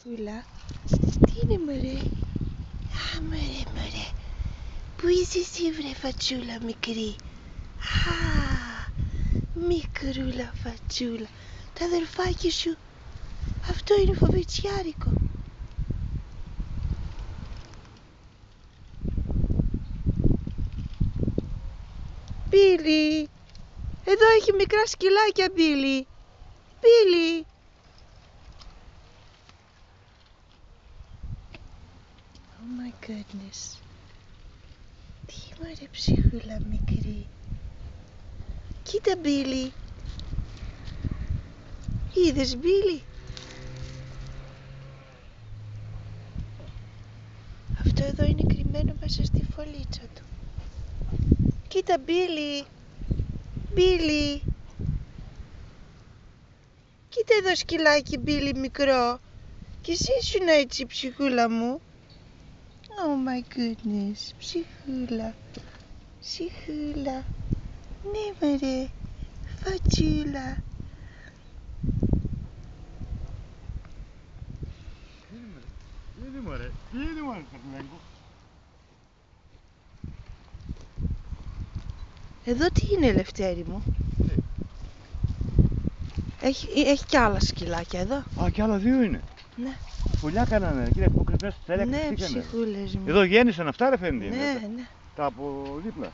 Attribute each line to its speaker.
Speaker 1: Φούλα, τι είναι μωρέ? Α, μωρέ. Πού είσαι εσύ βρε φατσούλα μικρή? Α, μικρούλα φατσούλα. Τα αδερφάκι σου, αυτό είναι φοβετσιάρικο. Μπίλι, εδώ έχει μικρά σκυλάκια Μπίλι. Μπίλι. Oh my goodness. Τι μωρέ ψυχούλα μικρή. Κοίτα Μπίλι. Είδες Μπίλι? Αυτό εδώ είναι κρυμμένο μέσα στη φωλίτσα του. Κοίτα Μπίλι. Μπίλι. Κοίτα εδώ σκυλάκι Μπίλι μικρό. Και εσύ ήσουν έτσι ψυχούλα μου. Oh my goodness. Ψυχούλα. Ψυχούλα. Ναι μωρέ. Φατσούλα.
Speaker 2: Vieni mare, Fernando.
Speaker 1: Εδώ τι είναι Λευτέρη μου? Έχει κι άλλα σκυλάκια εδώ.
Speaker 2: Α, κι άλλα δύο είναι.
Speaker 1: Ναι.
Speaker 2: Πουλιά κάνανε, κύριε που κρυφές τις
Speaker 1: Ναι, ψυχούλες μου.
Speaker 2: Εδώ γέννησαν αυτά ρε φαίνεται.
Speaker 1: Ναι.
Speaker 2: Τα από δίπλα.